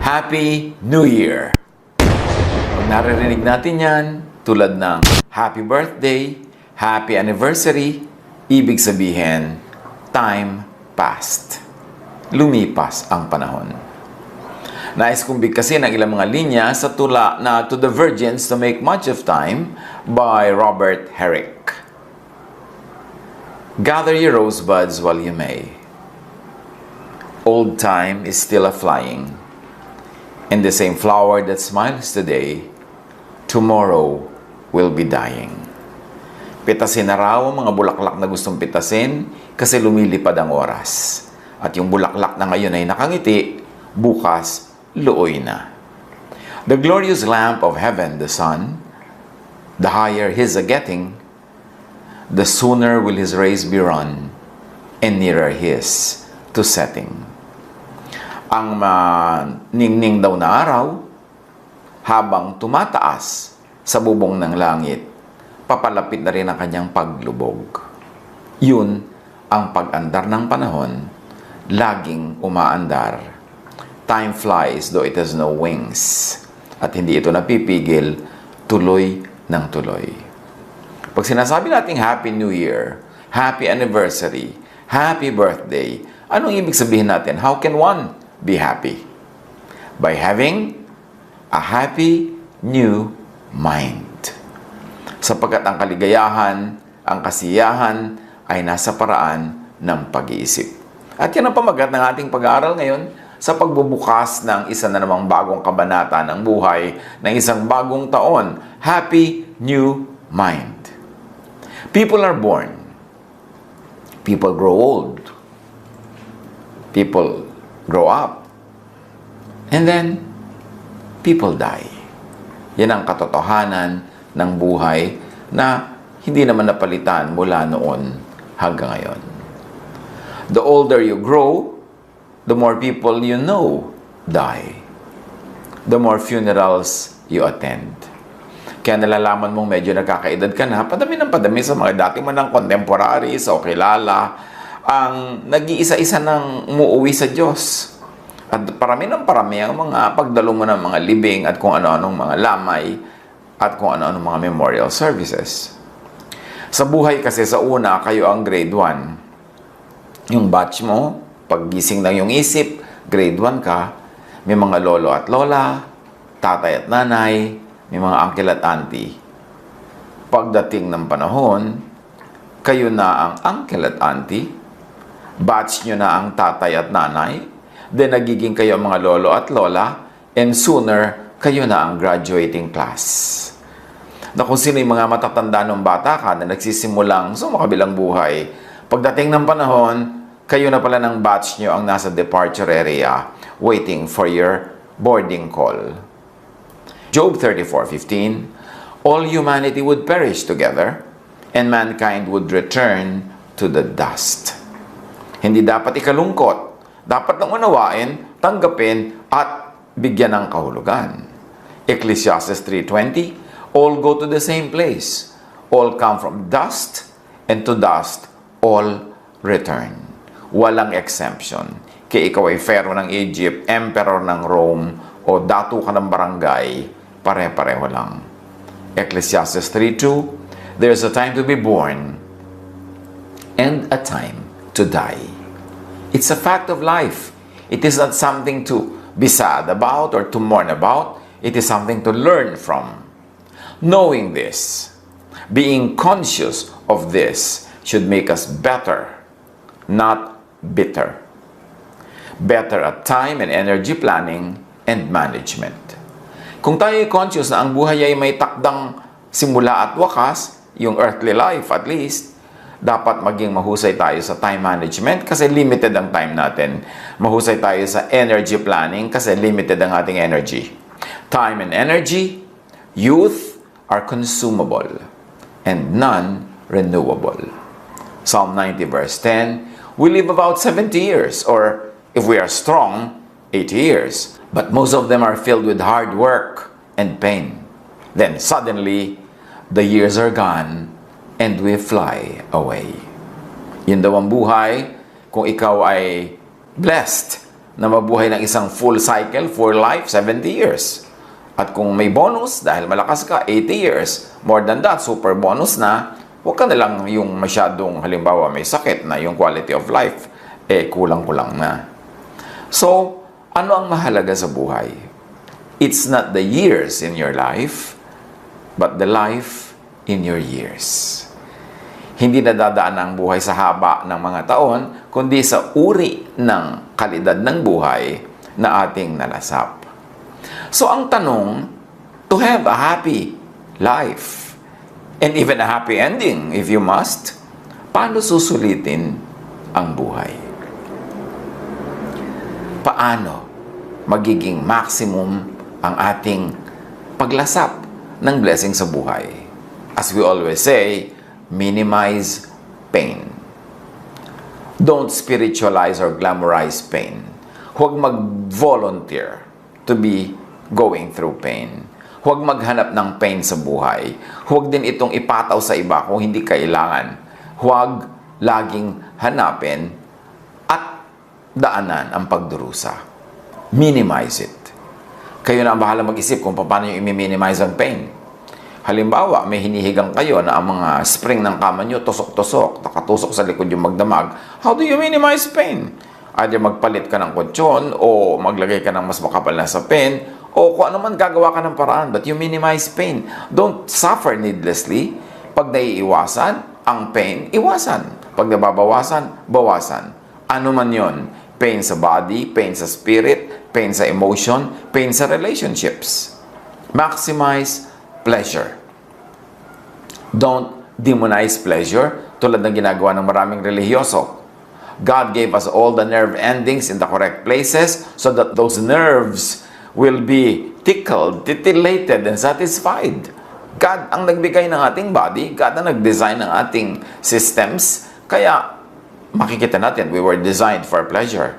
Happy New Year! Pag naririnig natin yan, tulad ng Happy Birthday, Happy Anniversary, ibig sabihin, time passed. Lumipas ang panahon. Nais kong bigkasin ang ilang mga linya sa tula na To the Virgins to Make Much of Time by Robert Herrick. Gather your rosebuds while you may. Old time is still a-flying, and the same flower that smiles today, tomorrow will be dying. Pitasin na raw ang mga bulaklak na gustong pitasin kasi lumilipad ang oras. At yung bulaklak na ngayon ay nakangiti, bukas, luoy na. The glorious lamp of heaven, the sun, the higher his a-getting, the sooner will his rays be run, and nearer his to setting. Ang ningning daw na araw, habang tumataas sa bubong ng langit, papalapit na rin ang kanyang paglubog. Yun ang pag-andar ng panahon, laging umaandar. Time flies though it has no wings. At hindi ito napipigil, tuloy ng tuloy. Pag sinasabi nating Happy New Year, Happy Anniversary, Happy Birthday, anong ibig sabihin natin? How can one be happy? By having a happy new mind. Sapagkat ang kaligayahan, ang kasiyahan ay nasa paraan ng pag-iisip. At yan ang pamagat ng ating pag-aaral ngayon sa pagbubukas ng isa na namang bagong kabanata ng buhay ng isang bagong taon. Happy New Mind. People are born. People grow old. People grow up. And then, people die. Yan ang katotohanan ng buhay na hindi naman napalitan mula noon hanggang ngayon. The older you grow, the more people you know die. The more funerals you attend. Kaya nalalaman mong medyo nagkakaedad ka na, padami ng padami sa mga dati mo ng contemporaries o kilala, ang nag-iisa-isa ng umuwi sa Diyos. At parami ng parami ang mga pagdalo mo ng mga libing at kung ano-anong mga lamay at kung ano-anong mga memorial services. Sa buhay kasi sa una, kayo ang grade 1. Yung batch mo, paggising ng yung isip, grade 1 ka, may mga lolo at lola, tatay at nanay, may mga uncle at auntie. Pagdating ng panahon, kayo na ang uncle at auntie, batch nyo na ang tatay at nanay, then nagiging kayo ang mga lolo at lola, and sooner, kayo na ang graduating class. Na kung sino yung mga matatanda ng bata ka na nagsisimulang sumakabilang buhay, pagdating ng panahon, kayo na pala ng batch nyo ang nasa departure area, waiting for your boarding call. Job 34:15, all humanity would perish together, and mankind would return to the dust. Hindi dapat ikalungkot. Dapat nang unawain, tanggapin, at bigyan ng kahulugan. Ecclesiastes 3:20, all go to the same place. All come from dust, and to dust all return. Walang exemption. Kaya ikaw ay pharaoh ng Egypt, emperor ng Rome, o datu ka ng barangay, pare-pareho lang. Ecclesiastes 3:2, there's a time to be born and a time to die. It's a fact of life. It is not something to be sad about or to mourn about. It is something to learn from. Knowing this, being conscious of this, should make us better, not bitter. Better at time and energy planning and management. Kung tayo ay conscious na ang buhay ay may takdang simula at wakas, yung earthly life at least, dapat maging mahusay tayo sa time management kasi limited ang time natin. Mahusay tayo sa energy planning kasi limited ang ating energy. Time and energy, youth are consumable and none renewable. Psalm 90 verse 10, we live about 70 years or if we are strong, 80 years. But most of them are filled with hard work and pain. Then suddenly, the years are gone and we fly away. Yun daw ang buhay kung ikaw ay blessed na mabuhay ng isang full cycle, full life, 70 years. At kung may bonus, dahil malakas ka, 80 years. More than that, super bonus na, huwag ka na lang yung masyadong, halimbawa may sakit na yung quality of life, kulang-kulang na. So, ano ang mahalaga sa buhay? It's not the years in your life, but the life in your years. Hindi nadadaan ang buhay sa haba ng mga taon, kundi sa uri ng kalidad ng buhay na ating nalasap. So ang tanong, to have a happy life, and even a happy ending if you must, paano susulitin ang buhay? Paano magiging maximum ang ating paglasap ng blessing sa buhay? As we always say, minimize pain. Don't spiritualize or glamorize pain. Huwag mag-volunteer to be going through pain. Huwag maghanap ng pain sa buhay. Huwag din itong ipataw sa iba kung hindi kailangan. Huwag laging hanapin at daanan ang pagdurusa. Minimize it. Kayo na ang bahala mag-isip kung paano nyo i-minimize ang pain. Halimbawa, may hinihigang kayo na ang mga spring ng kama nyo tusok-tusok, nakatusok sa likod yung magdamag. How do you minimize pain? Either magpalit ka ng kutsyon, o maglagay ka ng mas makapal na sapin, o kung ano man gagawa ka ng paraan, but you minimize pain. Don't suffer needlessly. Pag naiiwasan ang pain, iwasan. Pag nababawasan, bawasan. Ano man yon? Pain sa body, pain sa spirit, pain sa emotion, pain sa relationships. Maximize pleasure. Don't demonize pleasure tulad ng ginagawa ng maraming relihiyoso. God gave us all the nerve endings in the correct places so that those nerves will be tickled, titillated, and satisfied. God ang nagbigay ng ating body, God ang nag-design ng ating systems, kaya makikita natin, we were designed for pleasure.